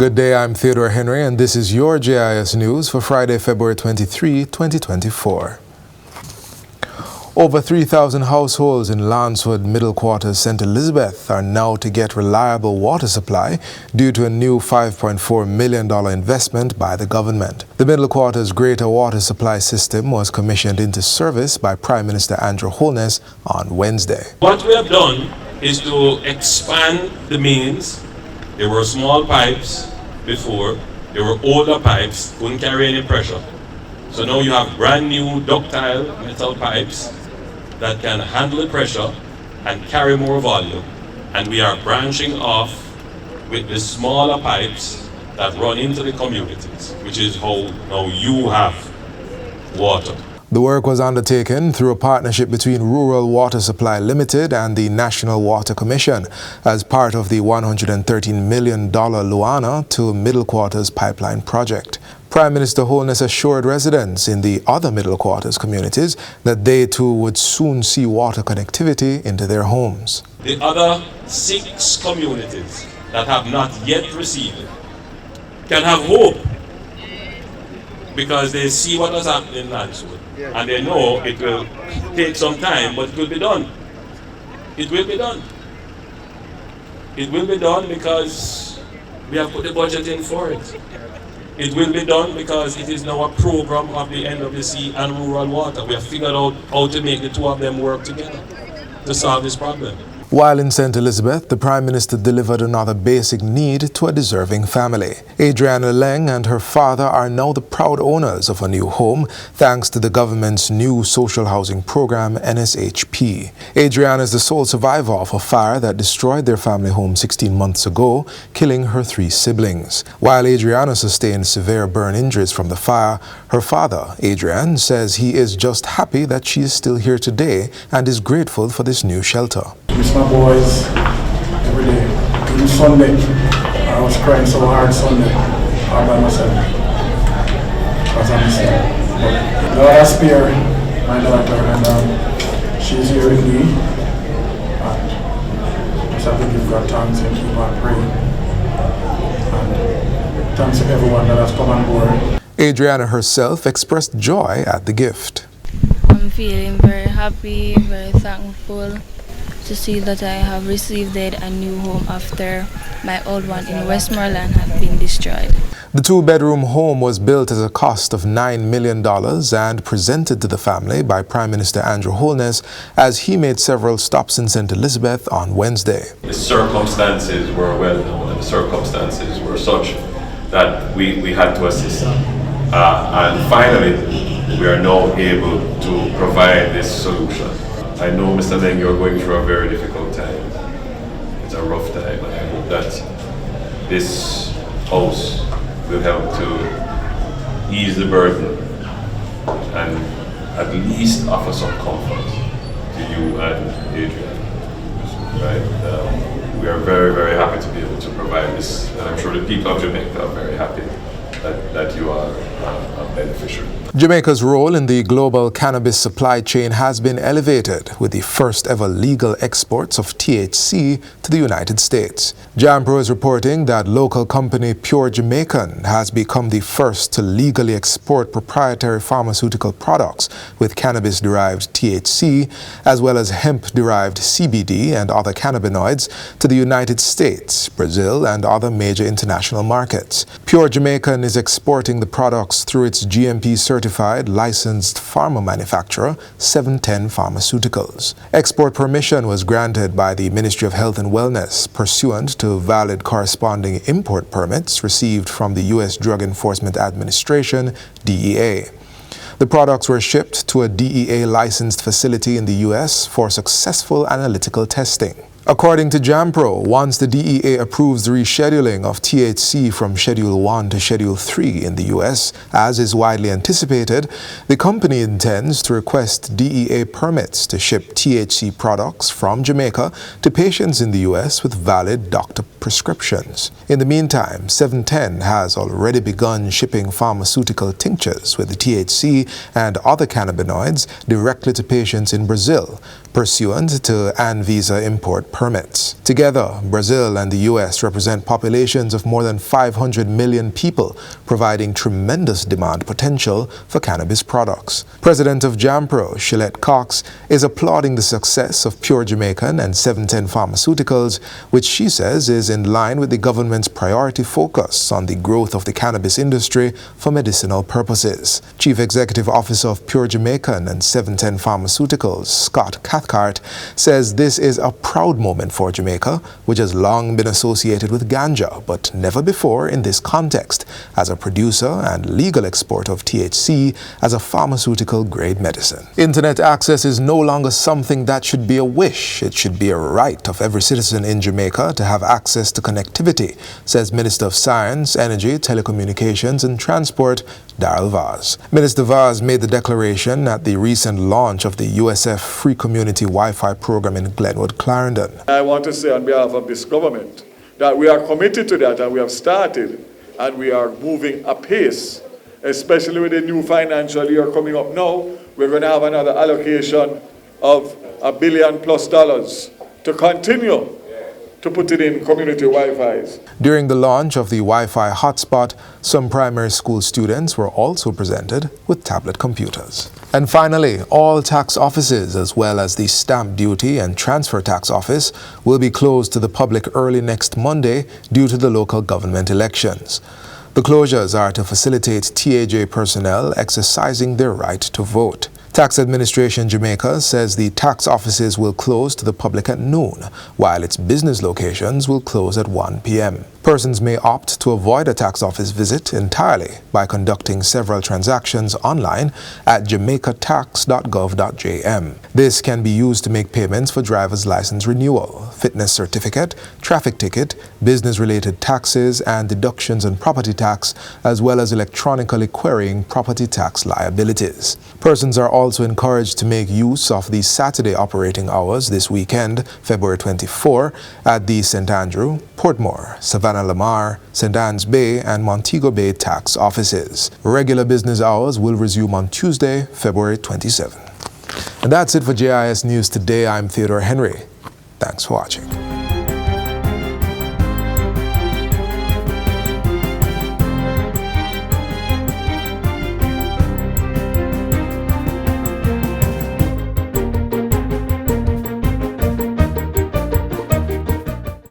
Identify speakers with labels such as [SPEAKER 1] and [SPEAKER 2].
[SPEAKER 1] Good day, I'm Theodore Henry, and this is your JIS News for Friday, February 23, 2024. Over 3,000 households in Lansford Middle Quarters, St. Elizabeth are now to get reliable water supply due to a new $5.4 million investment by the government. The Middle Quarters Greater Water Supply System was commissioned into service by Prime Minister Andrew Holness on Wednesday.
[SPEAKER 2] What we have done is to expand the mains. There were small pipes before, there were older pipes, couldn't carry any pressure. So now you have brand new ductile metal pipes that can handle the pressure and carry more volume. And we are branching off with the smaller pipes that run into the communities, which is how now you have water.
[SPEAKER 1] The work was undertaken through a partnership between Rural Water Supply Limited and the National Water Commission as part of the $113 million Luana to Middle Quarters pipeline project. Prime Minister Holness assured residents in the other Middle Quarters communities that they too would soon see water connectivity into their homes.
[SPEAKER 2] The other 6 communities that have not yet received it can have hope because they see what has happened in Lansford. And they know it will take some time, but it will be done. It will be done. It will be done because we have put the budget in for it. It will be done because it is now a program of the NWC and Rural Water. We have figured out how to make the two of them work together to solve this problem.
[SPEAKER 1] While in St. Elizabeth, the Prime Minister delivered another basic need to a deserving family. Adriana Leng and her father are now the proud owners of a new home thanks to the government's new social housing program, NSHP. Adriana is the sole survivor of a fire that destroyed their family home 16 months ago, killing her 3 siblings. While Adriana sustained severe burn injuries from the fire, her father, Adrian, says he is just happy that she is still here today and is grateful for this new shelter.
[SPEAKER 3] Miss my boys every day. Even Sunday, I was crying so hard Sunday, all by myself. Because I'm sick. But God has spared my daughter, and she's here with me. So I have to give God thanks and keep on praying. And thanks to everyone that has come on board.
[SPEAKER 1] Adriana herself expressed joy at the gift.
[SPEAKER 4] I'm feeling very happy, very thankful to see that I have received a new home after my old one in Westmoreland had been destroyed.
[SPEAKER 1] The 2-bedroom home was built at a cost of $9 million and presented to the family by Prime Minister Andrew Holness as he made several stops in St. Elizabeth on Wednesday.
[SPEAKER 2] The circumstances were well known and the circumstances were such that we had to assist. And finally, we are now able to provide this solution. I know, Mr. Leng, you're going through a very difficult time. It's a rough time, and I hope that this house will help to ease the burden and at least offer some comfort to you and Adrian. Right? We are very, very happy to be able to provide this, and I'm sure the people of Jamaica are very happy that you are a beneficiary.
[SPEAKER 1] Jamaica's role in the global cannabis supply chain has been elevated with the first ever legal exports of THC to the United States. JAMPRO is reporting that local company Pure Jamaican has become the first to legally export proprietary pharmaceutical products with cannabis-derived THC as well as hemp-derived CBD and other cannabinoids to the United States, Brazil, and other major international markets. Pure Jamaican is exporting the products through its GMP-certified licensed pharma manufacturer, 710 Pharmaceuticals. Export permission was granted by the Ministry of Health and Wellness pursuant to valid corresponding import permits received from the U.S. Drug Enforcement Administration, DEA. The products were shipped to a DEA-licensed facility in the U.S. for successful analytical testing. According to JAMPRO, once the DEA approves the rescheduling of THC from Schedule 1 to Schedule 3 in the U.S., as is widely anticipated, the company intends to request DEA permits to ship THC products from Jamaica to patients in the U.S. with valid doctor prescriptions. In the meantime, 710 has already begun shipping pharmaceutical tinctures with the THC and other cannabinoids directly to patients in Brazil, pursuant to ANVISA import permits. Together, Brazil and the U.S. represent populations of more than 500 million people, providing tremendous demand potential for cannabis products. President of JAMPRO, Shillette Cox, is applauding the success of Pure Jamaican and 710 Pharmaceuticals, which she says is in line with the government's priority focus on the growth of the cannabis industry for medicinal purposes. Chief Executive Officer of Pure Jamaican and 710 Pharmaceuticals, Scott Cathcart, says this is a proud moment for Jamaica, which has long been associated with ganja, but never before in this context, as a producer and legal exporter of THC as a pharmaceutical-grade medicine. Internet access is no longer something that should be a wish. It should be a right of every citizen in Jamaica to have access to connectivity, says Minister of Science, Energy, Telecommunications and Transport, Darrell Vaz. Minister Vaz made the declaration at the recent launch of the USF Free Community Wi-Fi program in Glenwood, Clarendon.
[SPEAKER 5] I want to say on behalf of this government that we are committed to that, and we have started and we are moving apace, especially with the new financial year coming up now. We're going to have another allocation of $1 billion+ to continue to put it in community Wi-Fi's.
[SPEAKER 1] During the launch of the Wi-Fi hotspot, some primary school students were also presented with tablet computers. And finally, all tax offices, as well as the stamp duty and transfer tax office, will be closed to the public early next Monday due to the local government elections. The closures are to facilitate TAJ personnel exercising their right to vote. Tax Administration Jamaica says the tax offices will close to the public at noon, while its business locations will close at 1 p.m. Persons may opt to avoid a tax office visit entirely by conducting several transactions online at jamaicatax.gov.jm. This can be used to make payments for driver's license renewal, fitness certificate, traffic ticket, business-related taxes and deductions on property tax, as well as electronically querying property tax liabilities. Persons are also encouraged to make use of the Saturday operating hours this weekend, February 24, at the St. Andrew, Portmore, Savannah Lamar, St. Anne's Bay and Montego Bay tax offices. Regular business hours will resume on Tuesday, February 27. And that's it for JIS News Today. I'm Theodore Henry. Thanks for watching.